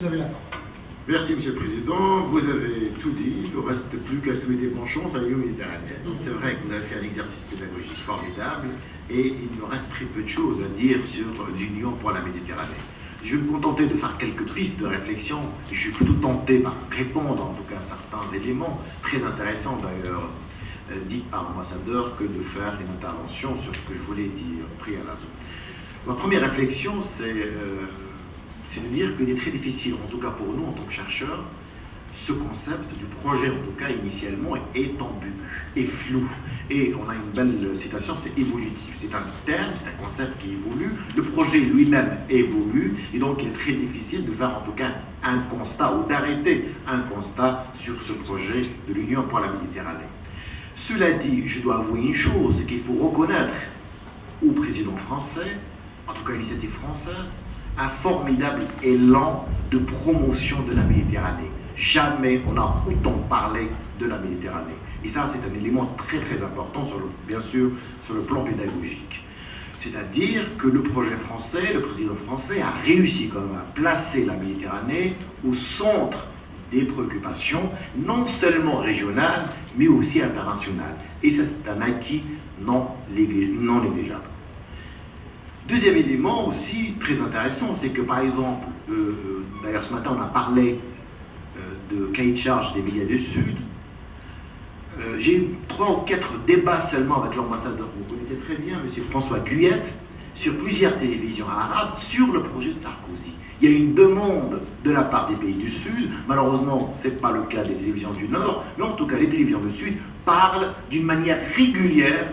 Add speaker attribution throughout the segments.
Speaker 1: Vous avez la parole.
Speaker 2: Merci Monsieur le Président, vous avez tout dit, il ne reste plus qu'à souhaiter bonne chance à l'Union méditerranéenne. Donc c'est vrai que vous avez fait un exercice pédagogique formidable et il me reste très peu de choses à dire sur l'Union pour la Méditerranée. Je vais me contenter de faire quelques pistes de réflexion. Je suis plutôt tenté par répondre en tout cas à certains éléments, très intéressants d'ailleurs, dits par l'ambassadeur, que de faire une intervention sur ce que je voulais dire préalablement. Ma première réflexion, c'est de dire qu'il est très difficile, en tout cas pour nous en tant que chercheurs, ce concept du projet, en tout cas initialement, est ambigu, est flou. Et on a une belle citation, c'est évolutif. C'est un terme, c'est un concept qui évolue. Le projet lui-même évolue, et donc il est très difficile de faire en tout cas un constat ou d'arrêter un constat sur ce projet de l'Union pour la Méditerranée. Cela dit, je dois avouer une chose, c'est qu'il faut reconnaître au président français, en tout cas l'initiative française, un formidable élan de promotion de la Méditerranée. Jamais on n'a autant parlé de la Méditerranée. Et ça, c'est un élément très très important, bien sûr, sur le plan pédagogique. C'est-à-dire que le projet français, le président français a réussi quand même à placer la Méditerranée au centre des préoccupations, non seulement régionales, mais aussi internationales. Et ça, c'est un acquis non négligeable. Deuxième élément aussi très intéressant, c'est que par exemple, d'ailleurs ce matin on a parlé de cahier de charge des médias du Sud. J'ai eu 3 ou 4 débats seulement avec l'ambassadeur, vous connaissez très bien, M. François Guyette, sur plusieurs télévisions arabes, sur le projet de Sarkozy. Il y a une demande de la part des pays du Sud, malheureusement ce n'est pas le cas des télévisions du Nord, mais en tout cas les télévisions du Sud parlent d'une manière régulière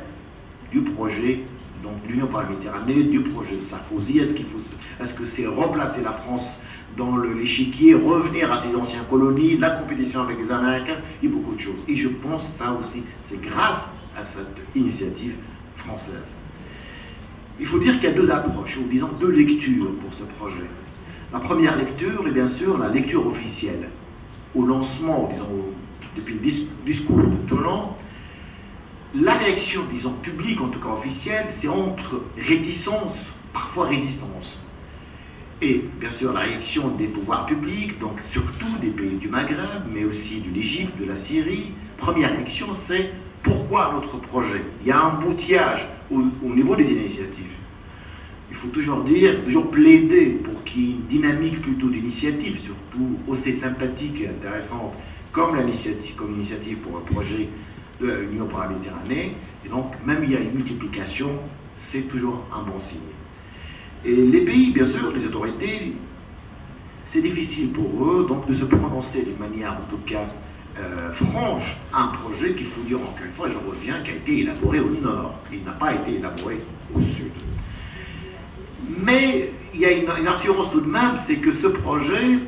Speaker 2: du projet donc l'Union pour la Méditerranée, du projet de Sarkozy. Est-ce que c'est remplacer la France dans l'échiquier, revenir à ses anciennes colonies, la compétition avec les Américains et beaucoup de choses. Et je pense que ça aussi, c'est grâce à cette initiative française. Il faut dire qu'il y a 2 approches, ou disons 2 lectures pour ce projet. La première lecture est bien sûr la lecture officielle. Au lancement, disons, depuis le discours de Toulon, la réaction, disons, publique, en tout cas officielle, c'est entre réticence, parfois résistance. Et bien sûr, la réaction des pouvoirs publics, donc surtout des pays du Maghreb, mais aussi de l'Égypte, de la Syrie, première réaction, c'est pourquoi notre projet? Il y a un emboutillage au niveau des initiatives. Il faut toujours dire, il faut toujours plaider pour qu'il y ait une dynamique plutôt d'initiative, surtout aussi sympathique et intéressante comme l'initiative pour un projet de l'Union pour la Méditerranée. Et donc, même il y a une multiplication, c'est toujours un bon signe. Et les pays, bien sûr, les autorités, c'est difficile pour eux donc de se prononcer d'une manière, en tout cas, franche, un projet qu'il faut dire, encore une fois, je reviens, qui a été élaboré au nord. Il n'a pas été élaboré au sud. Mais il y a une assurance tout de même, c'est que ce projet,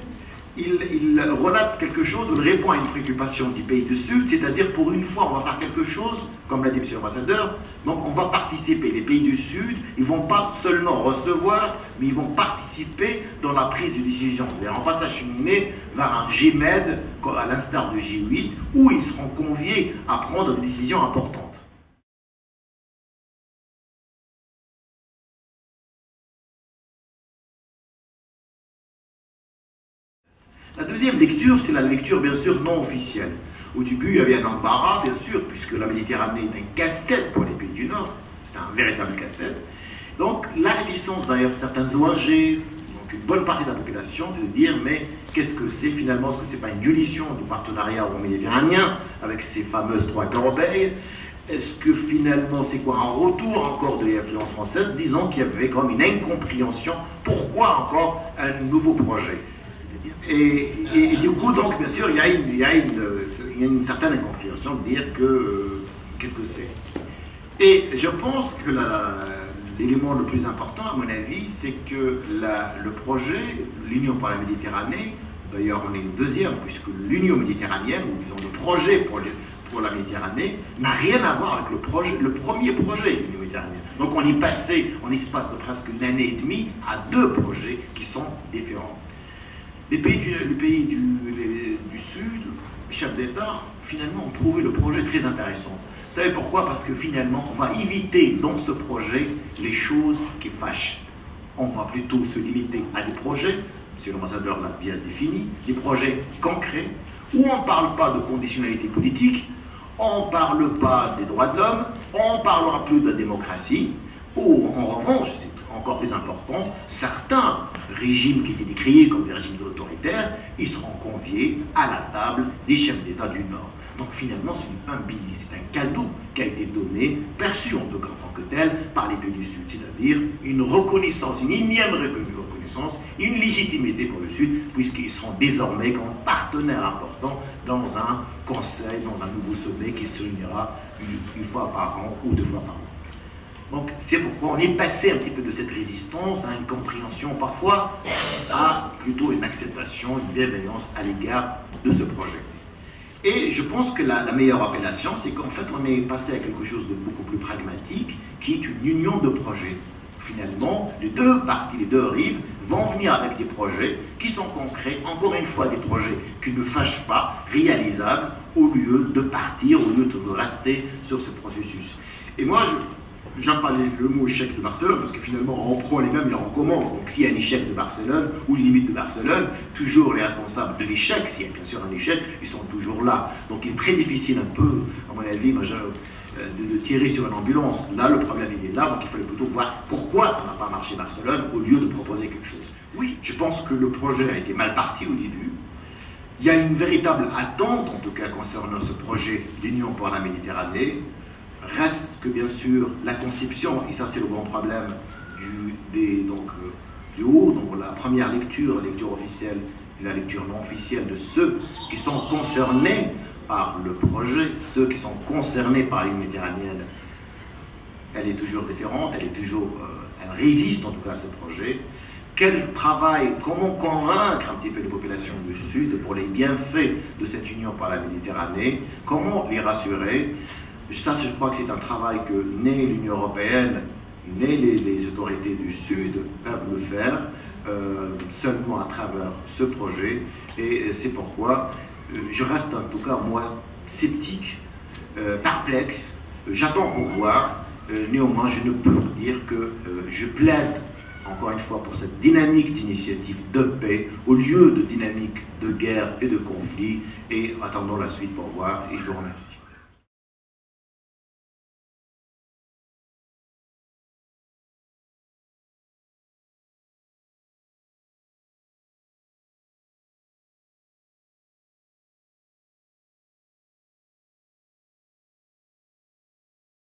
Speaker 2: il relate quelque chose, il répond à une préoccupation du pays du Sud, c'est-à-dire pour une fois on va faire quelque chose, comme l'a dit M. l'ambassadeur, donc on va participer. Les pays du Sud, ils ne vont pas seulement recevoir, mais ils vont participer dans la prise de décision. C'est-à-dire on va s'acheminer vers un GMED, à l'instar du G8, où ils seront conviés à prendre des décisions importantes. La deuxième lecture, c'est la lecture bien sûr non officielle. Au début, il y avait un embarras, bien sûr, puisque la Méditerranée est un casse-tête pour les pays du Nord. C'est un véritable casse-tête. Donc, la réticence d'ailleurs, certaines ONG, donc une bonne partie de la population, de dire mais qu'est-ce que c'est finalement? Est-ce que ce n'est pas une dilution du partenariat méditerranéen avec ces fameuses 3 corbeilles? Est-ce que finalement c'est quoi? Un retour encore de l'influence française, disant qu'il y avait quand même une incompréhension. Pourquoi encore un nouveau projet? Et du coup, donc, bien sûr, il y a une certaine incompréhension de dire que qu'est-ce que c'est. Et je pense que l'élément le plus important, à mon avis, c'est que le projet, l'Union pour la Méditerranée, d'ailleurs on est deuxième, puisque l'Union méditerranéenne, ou disons le projet pour la Méditerranée, n'a rien à voir avec le premier projet de l'Union méditerranéenne. Donc on est passé, en espace de presque une année et demie, à 2 projets qui sont différents. Les pays du Sud, les chefs d'État, finalement, ont trouvé le projet très intéressant. Vous savez pourquoi? Parce que finalement, on va éviter dans ce projet les choses qui fâchent. On va plutôt se limiter à des projets M. l'ambassadeur l'a bien défini, des projets concrets, où on ne parle pas de conditionnalité politique, on ne parle pas des droits de l'homme, on ne parlera plus de démocratie, ou en revanche, c'est encore plus important, certains régimes qui étaient décriés comme des régimes autoritaires, ils seront conviés à la table des chefs d'État du Nord. Donc finalement, ce n'est pas un billet, c'est un cadeau qui a été donné, perçu en tout cas en tant que tel, par les pays du Sud, c'est-à-dire une reconnaissance, une énième reconnaissance, une légitimité pour le Sud, puisqu'ils seront désormais comme partenaires importants dans un conseil, dans un nouveau sommet qui se réunira une fois par an ou 2 fois par an. Donc c'est pourquoi on est passé un petit peu de cette résistance à une compréhension parfois, à plutôt une acceptation, une bienveillance à l'égard de ce projet. Et je pense que la meilleure appellation, c'est qu'en fait on est passé à quelque chose de beaucoup plus pragmatique, qui est une union de projets. Finalement, les deux parties, les deux rives vont venir avec des projets qui sont concrets, encore une fois des projets qui ne fâchent pas, réalisables, au lieu de partir, au lieu de rester sur ce processus. Et moi, j'aime pas le mot échec de Barcelone, parce que finalement, on prend les mêmes et on recommence. Donc s'il y a un échec de Barcelone, ou limite de Barcelone, toujours les responsables de l'échec, s'il y a bien sûr un échec, ils sont toujours là. Donc il est très difficile un peu, à mon avis, de tirer sur une ambulance. Là, le problème, il est là, donc il fallait plutôt voir pourquoi ça n'a pas marché Barcelone, au lieu de proposer quelque chose. Oui, je pense que le projet a été mal parti au début. Il y a une véritable attente, en tout cas, concernant ce projet d'Union pour la Méditerranée. Reste que bien sûr la conception, et ça c'est le grand problème du haut, donc la première lecture, la lecture officielle et la lecture non officielle de ceux qui sont concernés par le projet, ceux qui sont concernés par l'île méditerranéenne, elle est toujours différente, elle résiste en tout cas à ce projet. Quel travail, comment convaincre un petit peu les populations du Sud pour les bienfaits de cette union par la Méditerranée, comment les rassurer. Ça, je crois que c'est un travail que ni l'Union européenne, ni les autorités du Sud peuvent le faire seulement à travers ce projet. Et c'est pourquoi je reste en tout cas, moi, sceptique, perplexe. J'attends pour voir. Néanmoins, je ne peux dire que je plaide, encore une fois, pour cette dynamique d'initiative de paix, au lieu de dynamique de guerre et de conflit. Et attendons la suite pour voir. Et je vous remercie.